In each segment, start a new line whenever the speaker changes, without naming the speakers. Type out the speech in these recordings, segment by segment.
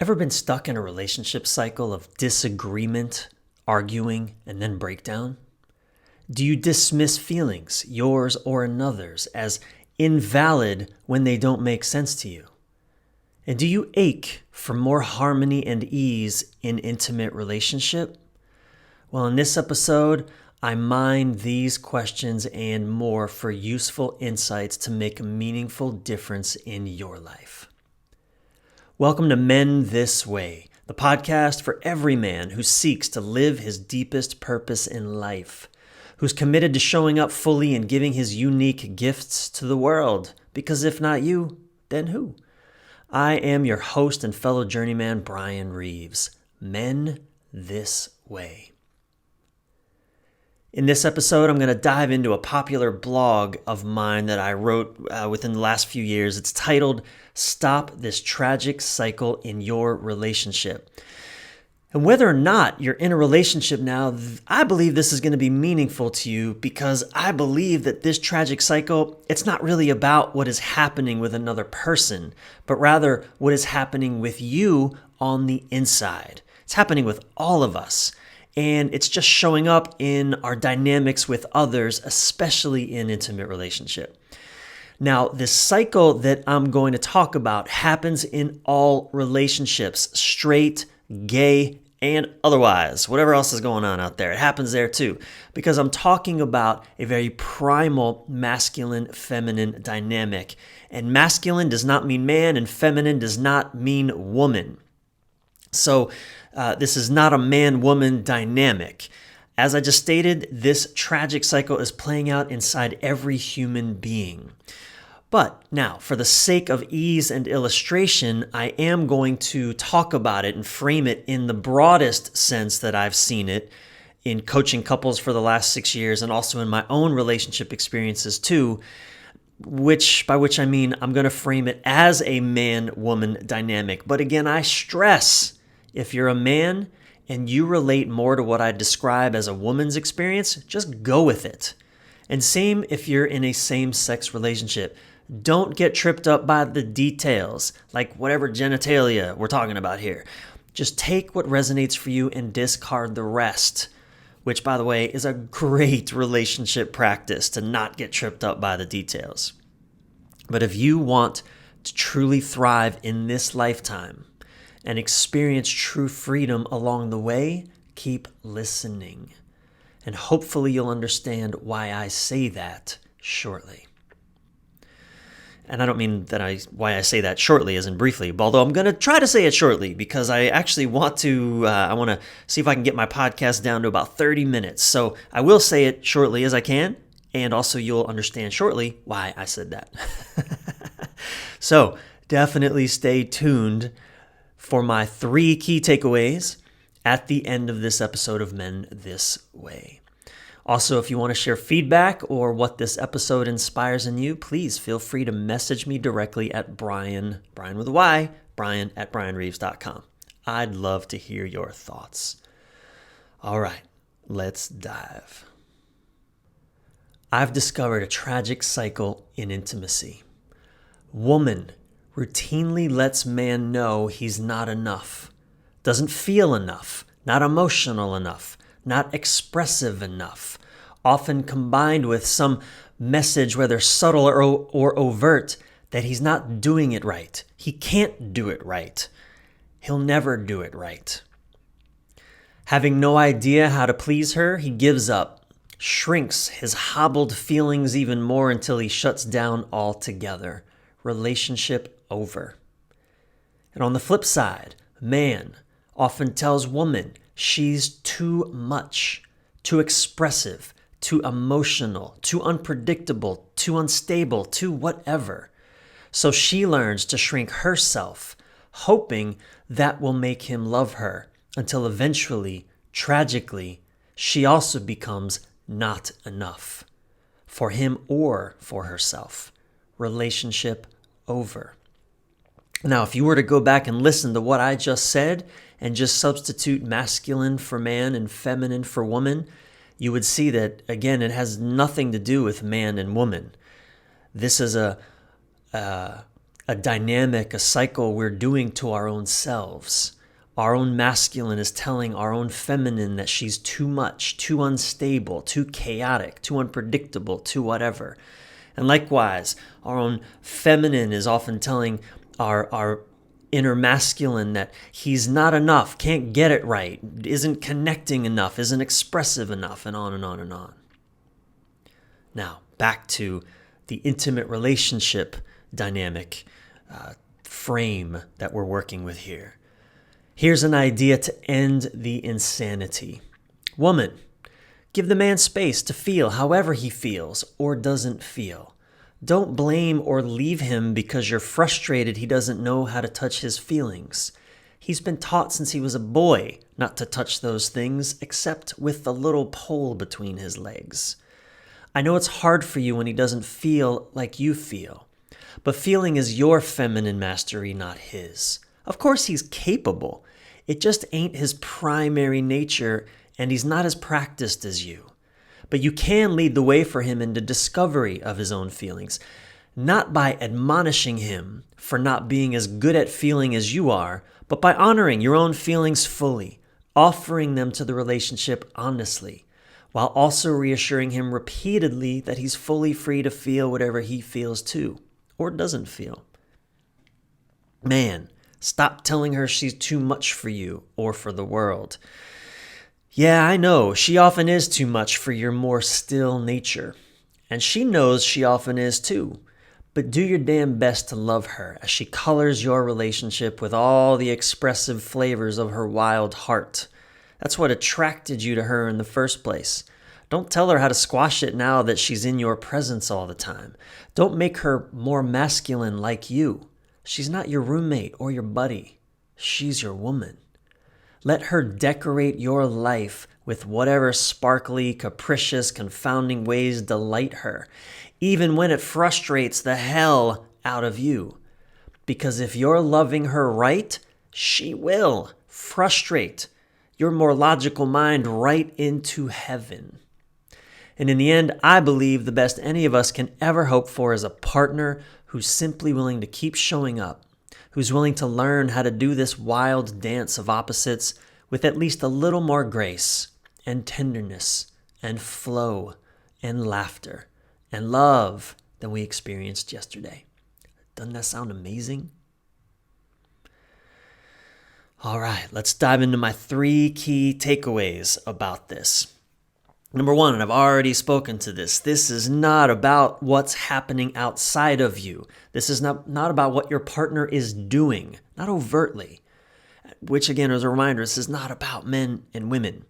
Ever been stuck in a relationship cycle of disagreement, arguing, and then breakdown? Do you dismiss feelings, yours or another's, as invalid when they don't make sense to you? And do you ache for more harmony and ease in intimate relationship? Well, in this episode, I mine these questions and more for useful insights to make a meaningful difference in your life. Welcome to Men This Way, the podcast for every man who seeks to live his deepest purpose in life, who's committed to showing up fully and giving his unique gifts to the world, because if not you, then who? I am your host and fellow journeyman, Bryan Reeves. Men This Way. In this episode, I'm going to dive into a popular blog of mine that I wrote within the last few years. It's titled, Stop This Tragic Cycle in Your Relationship. And whether or not you're in a relationship now, I believe this is going to be meaningful to you because I believe that this tragic cycle, it's not really about what is happening with another person, but rather what is happening with you on the inside. It's happening with all of us. And it's just showing up in our dynamics with others, especially in intimate relationship. Now, this cycle that I'm going to talk about happens in all relationships, straight, gay, and otherwise. Whatever else is going on out there, it happens there too. Because I'm talking about a very primal masculine-feminine dynamic. And masculine does not mean man, and feminine does not mean woman. So this is not a man-woman dynamic. As I just stated, this tragic cycle is playing out inside every human being. But now, for the sake of ease and illustration, I am going to talk about it and frame it in the broadest sense that I've seen it in coaching couples for the last 6 years and also in my own relationship experiences too, by which I mean I'm going to frame it as a man-woman dynamic. But again, I stress, if you're a man and you relate more to what I describe as a woman's experience, just go with it. And same if you're in a same-sex relationship. Don't get tripped up by the details, like whatever genitalia we're talking about here. Just take what resonates for you and discard the rest, which, by the way, is a great relationship practice to not get tripped up by the details. But if you want to truly thrive in this lifetime and experience true freedom along the way, keep listening. And hopefully you'll understand why I say that shortly. And I don't mean why I say that shortly as in briefly, although I'm going to try to say it shortly because I actually want to see if I can get my podcast down to about 30 minutes. So I will say it shortly as I can, and also you'll understand shortly why I said that. So definitely stay tuned for my 3 key takeaways at the end of this episode of Men This Way. Also, if you want to share feedback or what this episode inspires in you, please feel free to message me directly at Bryan with a Y, Bryan at BryanReeves.com. I'd love to hear your thoughts. All right, let's dive. I've discovered a tragic cycle in intimacy. Woman routinely lets man know he's not enough, doesn't feel enough, not emotional enough, not expressive enough, often combined with some message, whether subtle or overt, that he's not doing it right. He can't do it right. He'll never do it right. Having no idea how to please her, he gives up, shrinks his hobbled feelings even more until he shuts down altogether. Relationship over. And on the flip side, man often tells woman she's too much, too expressive, too emotional, too unpredictable, too unstable, too whatever. So she learns to shrink herself, hoping that will make him love her, until eventually, tragically, she also becomes not enough for him or for herself. Relationship over. Now, if you were to go back and listen to what I just said and just substitute masculine for man and feminine for woman, you would see that, again, it has nothing to do with man and woman. This is a a dynamic, a cycle we're doing to our own selves. Our own masculine is telling our own feminine that she's too much, too unstable, too chaotic, too unpredictable, too whatever. And likewise, our own feminine is often telling our inner masculine that he's not enough, can't get it right, isn't connecting enough, isn't expressive enough, and on and on and on. Now, back to the intimate relationship dynamic frame that we're working with here. Here's an idea to end the insanity. Woman, give the man space to feel however he feels or doesn't feel. Don't blame or leave him because you're frustrated he doesn't know how to touch his feelings. He's been taught since he was a boy not to touch those things except with the little pole between his legs. I know it's hard for you when he doesn't feel like you feel, but feeling is your feminine mastery, not his. Of course he's capable. It just ain't his primary nature, and he's not as practiced as you. But you can lead the way for him into discovery of his own feelings, not by admonishing him for not being as good at feeling as you are, but by honoring your own feelings fully, offering them to the relationship honestly, while also reassuring him repeatedly that he's fully free to feel whatever he feels too, or doesn't feel. Man, stop telling her she's too much for you or for the world. Yeah, I know, she often is too much for your more still nature. And she knows she often is too. But do your damn best to love her as she colors your relationship with all the expressive flavors of her wild heart. That's what attracted you to her in the first place. Don't tell her how to squash it now that she's in your presence all the time. Don't make her more masculine like you. She's not your roommate or your buddy. She's your woman. Let her decorate your life with whatever sparkly, capricious, confounding ways delight her, even when it frustrates the hell out of you. Because if you're loving her right, she will frustrate your more logical mind right into heaven. And in the end, I believe the best any of us can ever hope for is a partner who's simply willing to keep showing up, who's willing to learn how to do this wild dance of opposites with at least a little more grace and tenderness and flow and laughter and love than we experienced yesterday. Doesn't that sound amazing? All right, let's dive into my 3 key takeaways about this. Number 1, and I've already spoken to this is not about what's happening outside of you. This is not about what your partner is doing, not overtly. Which again, as a reminder, this is not about men and women.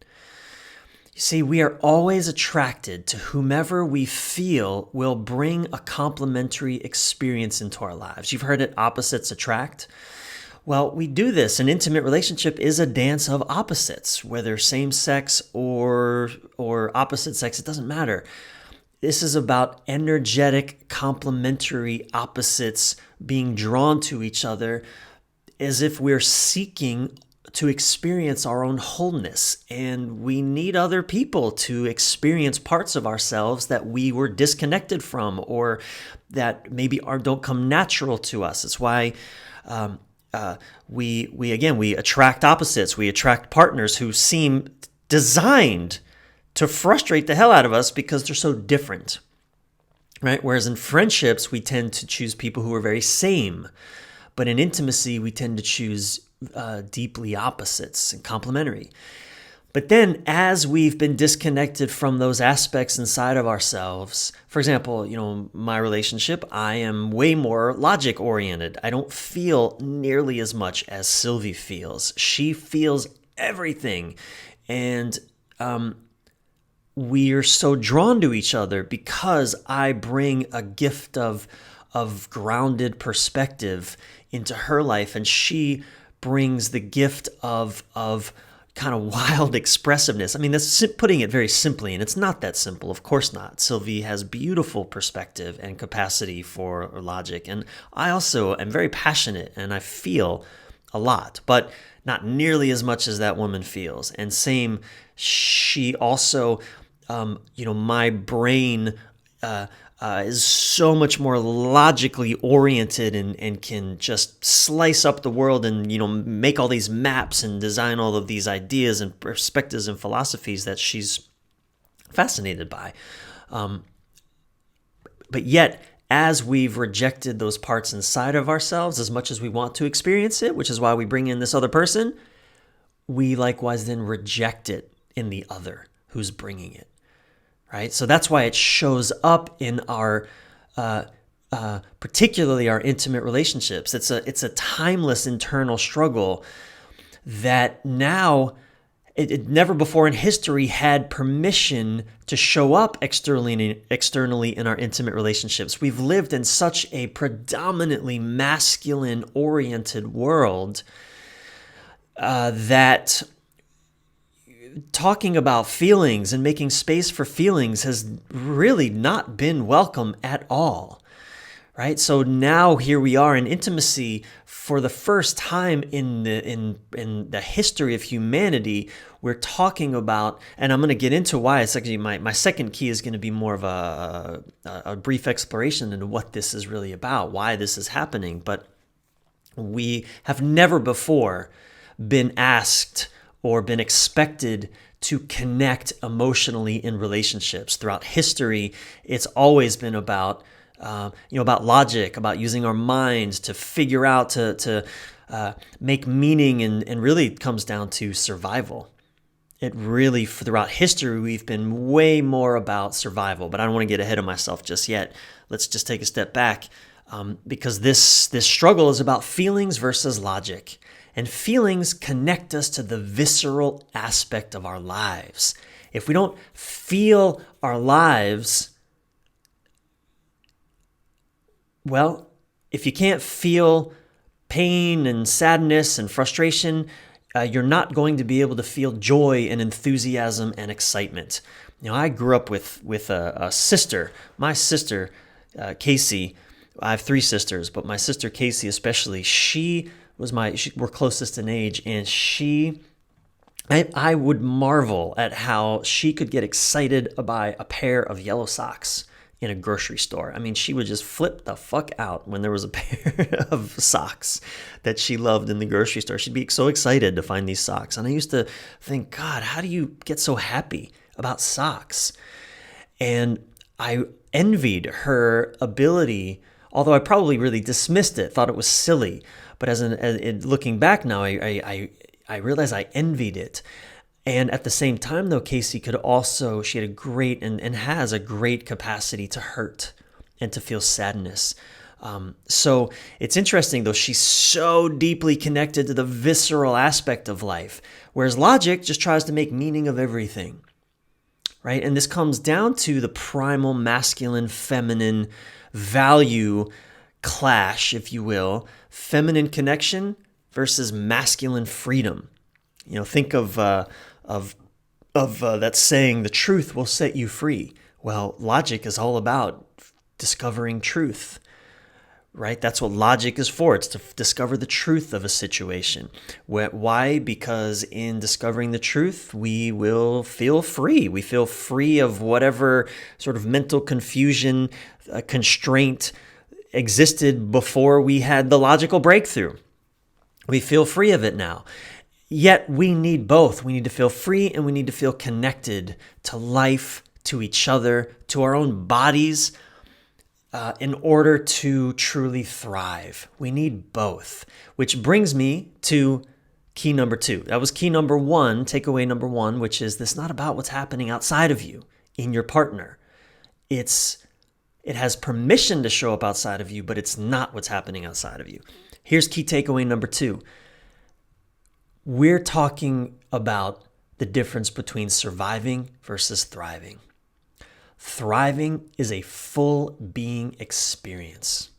You see, we are always attracted to whomever we feel will bring a complementary experience into our lives. You've heard it, opposites attract. Well, we do this. An intimate relationship is a dance of opposites, whether same sex or opposite sex, it doesn't matter. This is about energetic, complementary opposites being drawn to each other as if we're seeking to experience our own wholeness. And we need other people to experience parts of ourselves that we were disconnected from or that maybe don't come natural to us. It's why we attract opposites. We attract partners who seem designed to frustrate the hell out of us because they're so different, right? Whereas in friendships, we tend to choose people who are very same. But in intimacy, we tend to choose deeply opposites and complementary. But then as we've been disconnected from those aspects inside of ourselves, for example, my relationship, I am way more logic oriented. I don't feel nearly as much as Sylvie feels. She feels everything. And we're so drawn to each other because I bring a gift of grounded perspective into her life, and she brings the gift of kind of wild expressiveness. I mean, that's putting it very simply, and it's not that simple. Of course not. Sylvie has beautiful perspective and capacity for logic, and I also am very passionate, and I feel a lot, but not nearly as much as that woman feels. And same, she also, my brain is so much more logically oriented and can just slice up the world and, make all these maps and design all of these ideas and perspectives and philosophies that she's fascinated by. But yet, as we've rejected those parts inside of ourselves as much as we want to experience it, which is why we bring in this other person, we likewise then reject it in the other who's bringing it, right? So that's why it shows up in our, particularly our intimate relationships. It's a timeless internal struggle that now it never before in history had permission to show up externally in our intimate relationships. We've lived in such a predominantly masculine-oriented world that talking about feelings and making space for feelings has really not been welcome at all, right? So now here we are in intimacy for the first time in the history of humanity. We're talking about, and I'm going to get into why. It's actually my second key is going to be more of a brief exploration into what this is really about, why this is happening. But we have never before been asked or been expected to connect emotionally in relationships. Throughout history, it's always been about about logic, about using our minds to figure out, to make meaning, and really it comes down to survival. It really, throughout history, we've been way more about survival, but I don't want to get ahead of myself just yet. Let's just take a step back, because this struggle is about feelings versus logic. And feelings connect us to the visceral aspect of our lives. If we don't feel our lives, well, if you can't feel pain and sadness and frustration, you're not going to be able to feel joy and enthusiasm and excitement. I grew up with a sister. My sister, Casey, I have 3 sisters, but my sister Casey especially, we're closest in age, and I would marvel at how she could get excited by a pair of yellow socks in a grocery store. I mean, she would just flip the fuck out when there was a pair of socks that she loved in the grocery store. She'd be so excited to find these socks. And I used to think, God, how do you get so happy about socks? And I envied her ability, although I probably really dismissed it, thought it was silly. But looking back now, I realize I envied it. And at the same time, though, Casey she had a great and has a great capacity to hurt and to feel sadness. So it's interesting, though, she's so deeply connected to the visceral aspect of life, whereas logic just tries to make meaning of everything, right? And this comes down to the primal masculine, feminine value clash, if you will, feminine connection versus masculine freedom. Think of that saying, the truth will set you free. Well, logic is all about discovering truth, right? That's what logic is for. It's to discover the truth of a situation. Why? Because in discovering the truth, we will feel free. We feel free of whatever sort of mental confusion, constraint existed before we had the logical breakthrough. We feel free of it now. Yet we need both. We need to feel free and we need to feel connected to life, to each other, to our own bodies, in order to truly thrive. We need both, which brings me to key number 2. That was key number 1, takeaway number 1, which is this not about what's happening outside of you in your partner. It has permission to show up outside of you, but it's not what's happening outside of you. Here's key takeaway number 2. We're talking about the difference between surviving versus thriving. Thriving is a full being experience.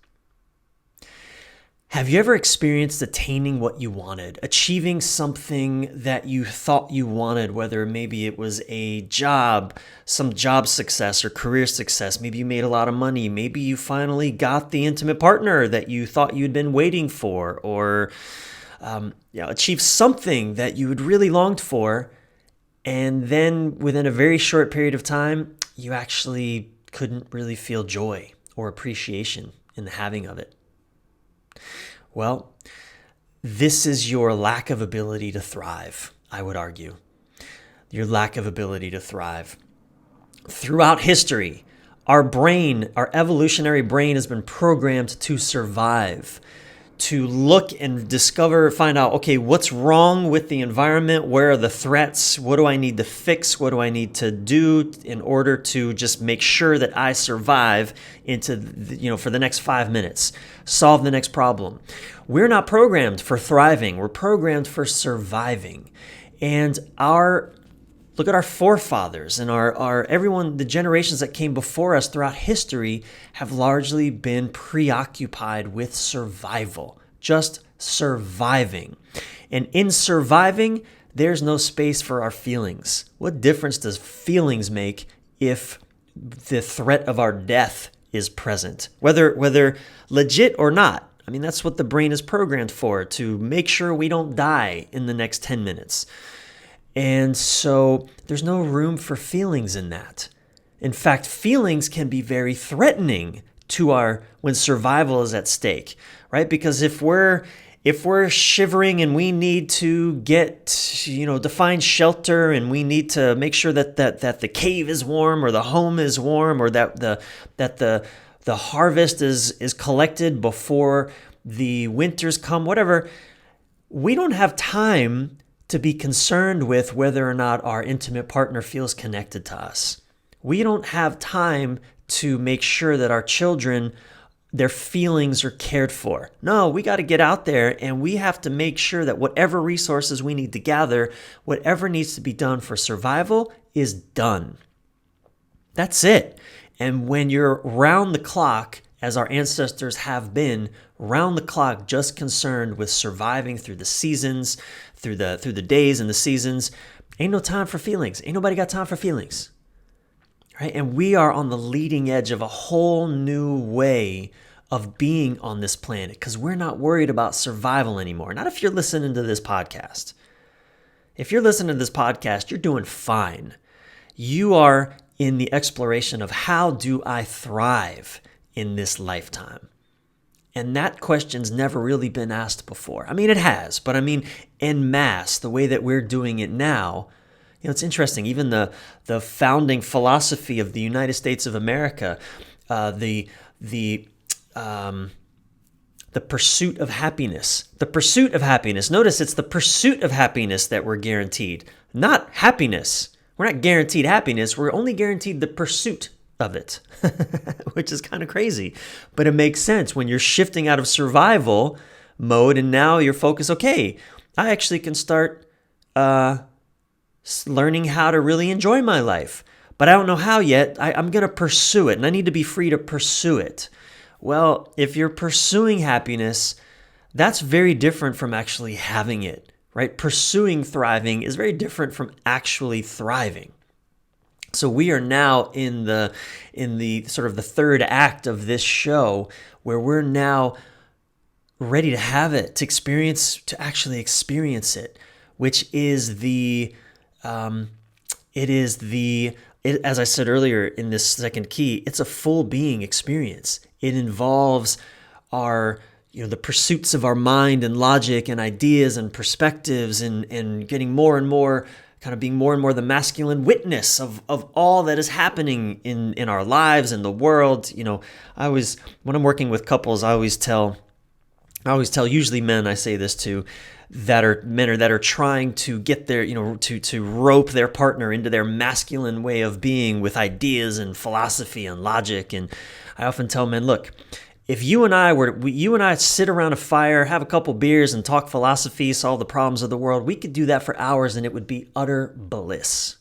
Have you ever experienced attaining what you wanted, achieving something that you thought you wanted, whether maybe it was a job, some job success or career success, maybe you made a lot of money, maybe you finally got the intimate partner that you thought you'd been waiting for, or achieved something that you had really longed for, and then within a very short period of time, you actually couldn't really feel joy or appreciation in the having of it. Well, this is your lack of ability to thrive, I would argue. Your lack of ability to thrive. Throughout history, our brain, our evolutionary brain, has been programmed to survive, to look and discover, find out, okay, what's wrong with the environment? Where are the threats? What do I need to fix? What do I need to do in order to just make sure that I survive for the next 5 minutes, solve the next problem? We're not programmed for thriving. We're programmed for surviving. And look at our forefathers and everyone, the generations that came before us throughout history have largely been preoccupied with survival, just surviving. And in surviving, there's no space for our feelings. What difference does feelings make if the threat of our death is present, whether legit or not? I mean, that's what the brain is programmed for, to make sure we don't die in the next 10 minutes. And so there's no room for feelings in that. In fact, feelings can be very threatening when survival is at stake, right? Because if we're shivering and we need to to find shelter, and we need to make sure that the cave is warm, or the home is warm, or that the harvest is collected before the winters come, whatever, we don't have time to be concerned with whether or not our intimate partner feels connected to us. We don't have time to make sure that our children, their feelings are cared for. No, we got to get out there, and we have to make sure that whatever resources we need to gather, whatever needs to be done for survival is done. That's it. And when you're round the clock, as our ancestors have been, round the clock, just concerned with surviving through the seasons, through the days and the seasons, ain't no time for feelings. Ain't nobody got time for feelings. Right? And we are on the leading edge of a whole new way of being on this planet, because we're not worried about survival anymore. Not if you're listening to this podcast. If you're listening to this podcast, you're doing fine. You are in the exploration of, how do I thrive in this lifetime? And that question's never really been asked before. I mean, it has, but I mean, en masse, the way that we're doing it now, it's interesting. Even the founding philosophy of the United States of America, the pursuit of happiness. The pursuit of happiness. Notice it's the pursuit of happiness that we're guaranteed, not happiness. We're not guaranteed happiness. We're only guaranteed the pursuit of it, which is kind of crazy. But it makes sense when you're shifting out of survival mode and now you're focused, okay, I actually can start learning how to really enjoy my life. But I don't know how yet. I'm going to pursue it, and I need to be free to pursue it. Well, if you're pursuing happiness, that's very different from actually having it, right? Pursuing thriving is very different from actually thriving. So we are now in the sort of the third act of this show, where we're now ready to have it, to actually experience it, which is as I said earlier in this second key, it's a full being experience. It involves the pursuits of our mind and logic and ideas and perspectives, and getting more and more, kind of being more and more the masculine witness of all that is happening in our lives and the world. When I'm working with couples, I always tell usually men, I say this to, that are trying to get their, to rope their partner into their masculine way of being with ideas and philosophy and logic. And I often tell men, look, if you and I sit around a fire, have a couple beers, and talk philosophy, solve the problems of the world, we could do that for hours and it would be utter bliss.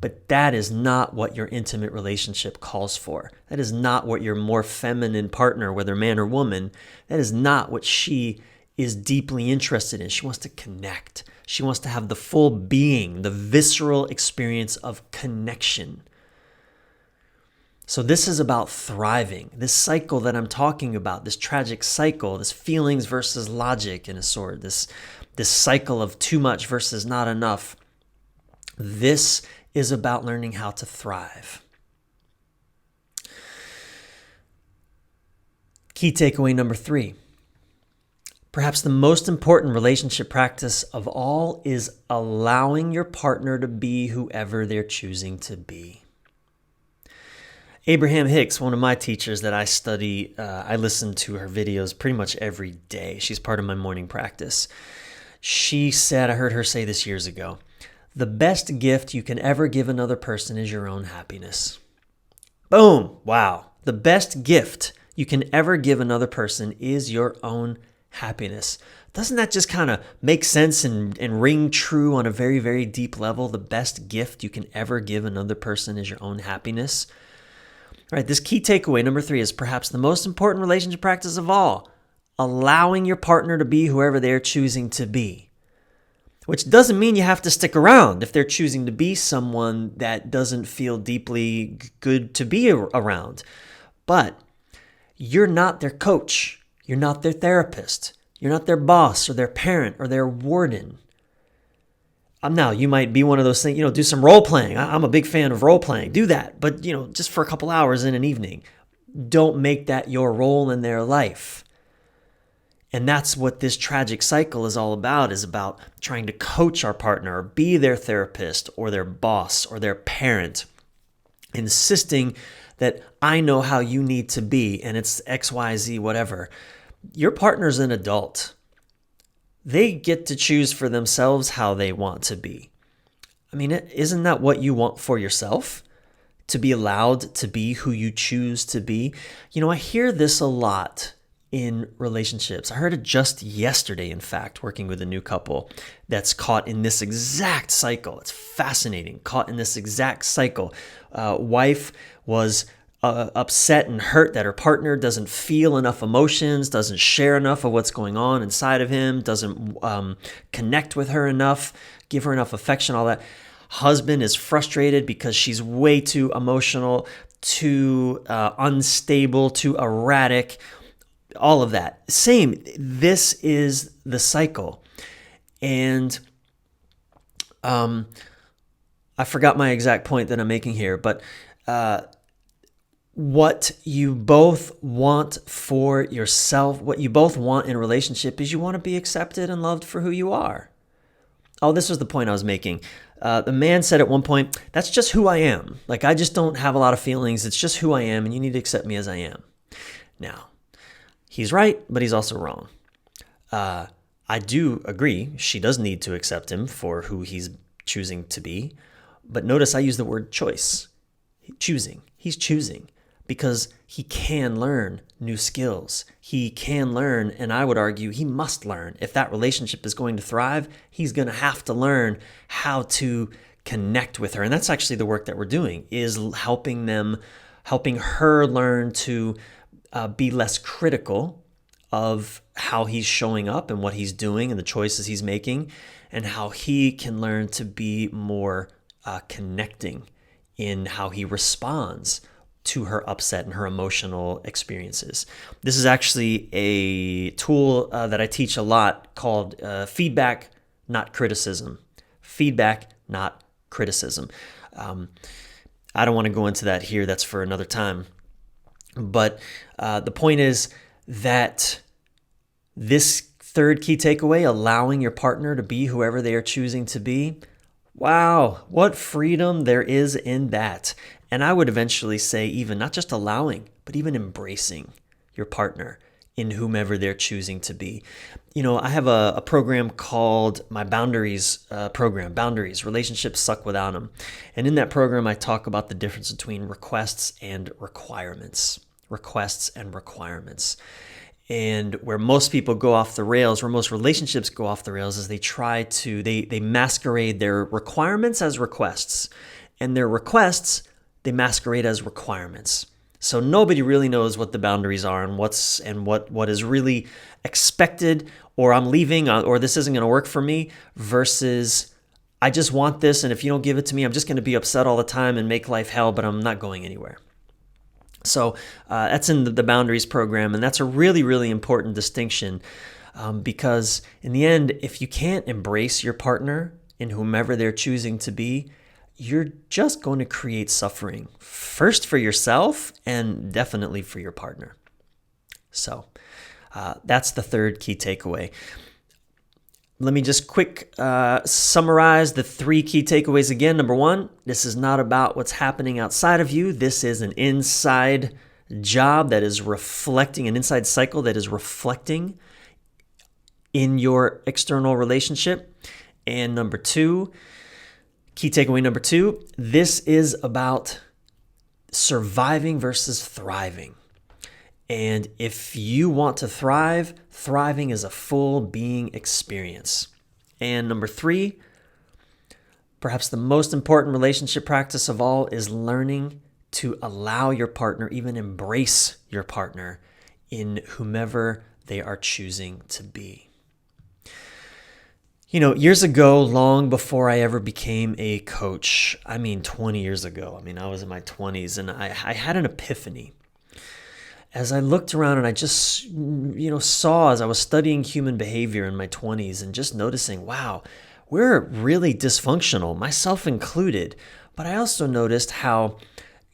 But that is not what your intimate relationship calls for. That is not what your more feminine partner, whether man or woman, that is not what she is deeply interested in. She wants to connect. She wants to have the full being, the visceral experience of connection. So this is about thriving. This cycle that I'm talking about, this tragic cycle, this feelings versus logic in a sort, this cycle of too much versus not enough. This is about learning how to thrive. Key takeaway number 3. Perhaps the most important relationship practice of all is allowing your partner to be whoever they're choosing to be. Abraham Hicks, one of my teachers that I study, I listen to her videos pretty much every day. She's part of my morning practice. She said, I heard her say this years ago, the best gift you can ever give another person is your own happiness. Boom! Wow. The best gift you can ever give another person is your own happiness. Doesn't that just kind of make sense and ring true on a very, very deep level? The best gift you can ever give another person is your own happiness. All right, this key takeaway, number 3, is perhaps the most important relationship practice of all, allowing your partner to be whoever they're choosing to be. Which doesn't mean you have to stick around if they're choosing to be someone that doesn't feel deeply good to be around. But you're not their coach. You're not their therapist. You're not their boss or their parent or their warden. Now, you might be one of those things, do some role playing. I'm a big fan of role playing. Do that, but, just for a couple hours in an evening. Don't make that your role in their life. And that's what this tragic cycle is all about, is about trying to coach our partner or be their therapist or their boss or their parent, insisting that I know how you need to be and it's X, Y, Z, whatever. Your partner's an adult. They get to choose for themselves how they want to be. I mean, isn't that what you want for yourself? To be allowed to be who you choose to be? I hear this a lot in relationships. I heard it just yesterday, in fact, working with a new couple that's caught in this exact cycle. It's fascinating, caught in this exact cycle. Wife was upset and hurt that her partner doesn't feel enough emotions, doesn't share enough of what's going on inside of him, doesn't connect with her enough, give her enough affection, all that. Husband is frustrated because she's way too emotional, too unstable, too erratic, all of that. Same. This is the cycle. And I forgot my exact point that I'm making here, but what you both want for yourself, what you both want in a relationship is you want to be accepted and loved for who you are. Oh, this was the point I was making. The man said at one point, that's just who I am. Like, I just don't have a lot of feelings. It's just who I am, and you need to accept me as I am. Now, he's right, but he's also wrong. I do agree. She does need to accept him for who he's choosing to be. But notice I use the word choice. Choosing. He's choosing because he can learn new skills. He can learn, and I would argue he must learn. If that relationship is going to thrive, he's going to have to learn how to connect with her. And that's actually the work that we're doing, is helping her learn to be less critical of how he's showing up and what he's doing and the choices he's making, and how he can learn to be more connecting in how he responds to her upset and her emotional experiences. This is actually a tool that I teach a lot called feedback, not criticism. Feedback, not criticism. I don't want to go into that here. That's for another time. But the point is that this third key takeaway, allowing your partner to be whoever they are choosing to be, wow, what freedom there is in that. And I would eventually say even not just allowing, but even embracing your partner in whomever they're choosing to be. I have a program called my Boundaries program, Boundaries, Relationships Suck Without Them. And in that program, I talk about the difference between requests and requirements. Requests and requirements. And where most people go off the rails, where most relationships go off the rails, is they masquerade their requirements as requests. And their requests, they masquerade as requirements. So nobody really knows what the boundaries are and what is really expected, or I'm leaving, or this isn't going to work for me, versus I just want this, and if you don't give it to me, I'm just going to be upset all the time and make life hell, but I'm not going anywhere. So that's in the Boundaries program, and that's a really, really important distinction because in the end, if you can't embrace your partner in whomever they're choosing to be, you're just going to create suffering, first for yourself and definitely for your partner. So that's the third key takeaway. Let me just quick summarize the 3 key takeaways again. Number 1, this is not about what's happening outside of you. This is an inside job that is reflecting, an inside cycle that is reflecting in your external relationship. And number 2, key takeaway number 2, this is about surviving versus thriving. And if you want to thrive, thriving is a full being experience. And number 3, perhaps the most important relationship practice of all is learning to allow your partner, even embrace your partner in whomever they are choosing to be. You know, years ago, long before I ever became a coach, 20 years ago, I was in my 20s, and I had an epiphany. As I looked around and I just, saw as I was studying human behavior in my 20s and just noticing, wow, we're really dysfunctional, myself included. But I also noticed how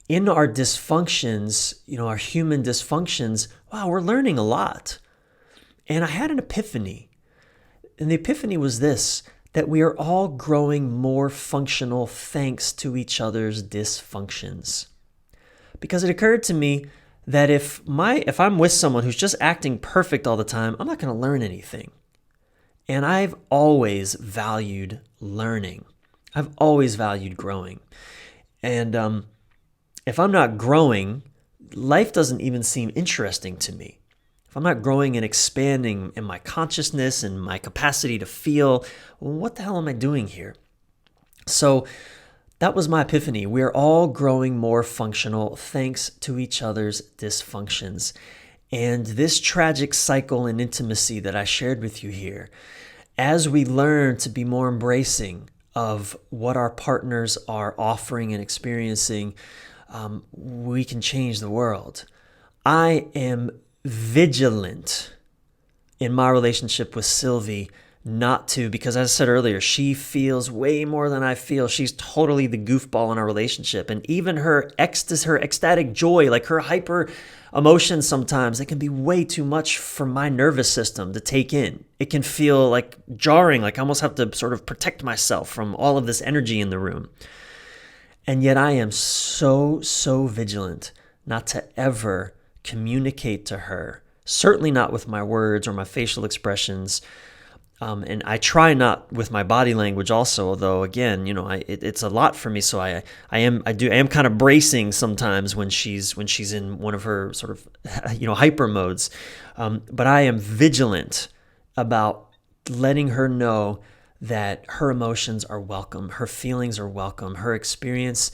in our dysfunctions, our human dysfunctions, wow, we're learning a lot. And I had an epiphany. And the epiphany was this, that we are all growing more functional thanks to each other's dysfunctions. Because it occurred to me that if I'm with someone who's just acting perfect all the time, I'm not going to learn anything. And I've always valued learning. I've always valued growing. And if I'm not growing, life doesn't even seem interesting to me. If I'm not growing and expanding in my consciousness and my capacity to feel, well, what the hell am I doing here? So that was my epiphany. We're all growing more functional thanks to each other's dysfunctions. And this tragic cycle in intimacy that I shared with you here, as we learn to be more embracing of what our partners are offering and experiencing, we can change the world. I am vigilant in my relationship with Sylvie not to, because as I said earlier, she feels way more than I feel. She's totally the goofball in our relationship. And even her ecstasy, her ecstatic joy, like her hyper emotions sometimes, it can be way too much for my nervous system to take in. It can feel like jarring, like I almost have to sort of protect myself from all of this energy in the room. And yet I am so vigilant not to ever communicate to her, certainly not with my words or my facial expressions. And I try not with my body language also, although again, it's a lot for me. So I am kind of bracing sometimes when she's in one of her sort of, hyper modes. But I am vigilant about letting her know that her emotions are welcome, her feelings are welcome, her experience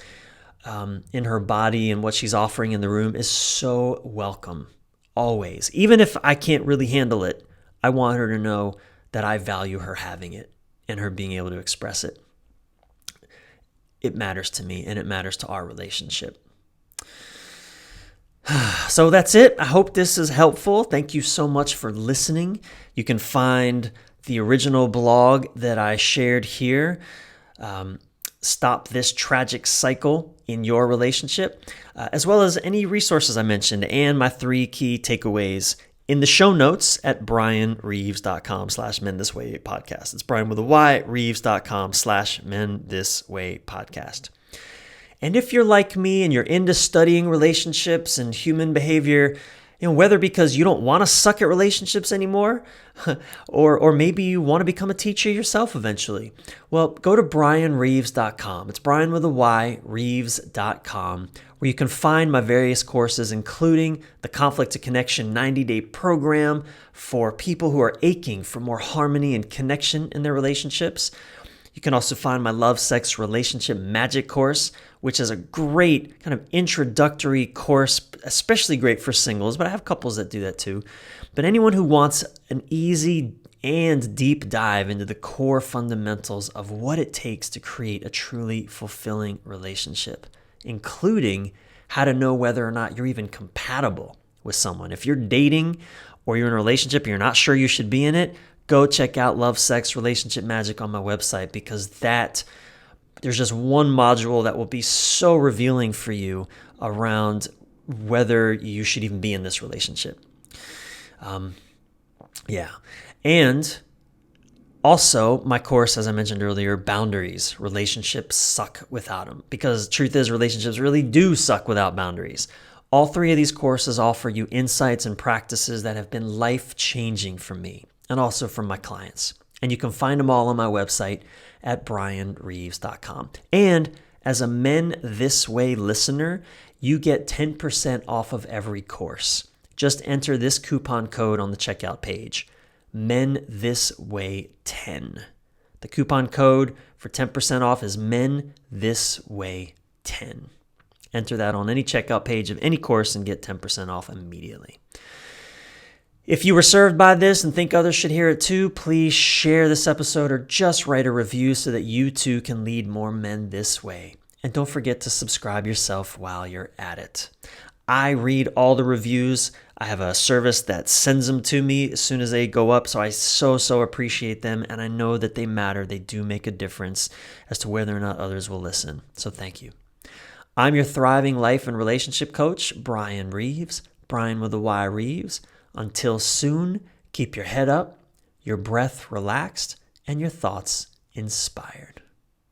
in her body and what she's offering in the room is so welcome, always. Even if I can't really handle it, I want her to know that I value her having it and her being able to express it. It matters to me and it matters to our relationship. So that's it. I hope this is helpful. Thank you so much for listening. You can find the original blog that I shared here, Stop This Tragic Cycle in Your Relationship, as well as any resources I mentioned and my 3 key takeaways in the show notes at bryanreeves.com/mendthiswaypodcast. It's Bryan with a Y, reeves.com/mendthiswaypodcast. And if you're like me and you're into studying relationships and human behavior, whether because you don't want to suck at relationships anymore, or maybe you want to become a teacher yourself eventually, well, go to bryanreeves.com. It's Bryan with a Y, reeves.com, where you can find my various courses, including the Conflict to Connection 90-day program for people who are aching for more harmony and connection in their relationships. You can also find my Love, Sex, Relationship Magic course, which is a great kind of introductory course, especially great for singles, but I have couples that do that too. But anyone who wants an easy and deep dive into the core fundamentals of what it takes to create a truly fulfilling relationship, including how to know whether or not you're even compatible with someone. If you're dating or you're in a relationship and you're not sure you should be in it, go check out Love, Sex, Relationship Magic on my website, because there's just one module that will be so revealing for you around whether you should even be in this relationship. Yeah. And also, my course, as I mentioned earlier, Boundaries. Relationships suck without them. Because the truth is, relationships really do suck without boundaries. All three of these courses offer you insights and practices that have been life-changing for me and also for my clients. And you can find them all on my website at bryanreeves.com. And as a Men This Way listener, you get 10% off of every course. Just enter this coupon code on the checkout page. Men This Way 10. The coupon code for 10% off is Men This Way 10. Enter that on any checkout page of any course and get 10% off immediately. If you were served by this and think others should hear it too, please share this episode or just write a review so that you too can lead more men this way. And don't forget to subscribe yourself while you're at it. I read all the reviews. I have a service that sends them to me as soon as they go up, so I so appreciate them, and I know that they matter. They do make a difference as to whether or not others will listen, so thank you. I'm your thriving life and relationship coach, Bryan Reeves, Bryan with a Y, Reeves. Until soon, keep your head up, your breath relaxed, and your thoughts inspired.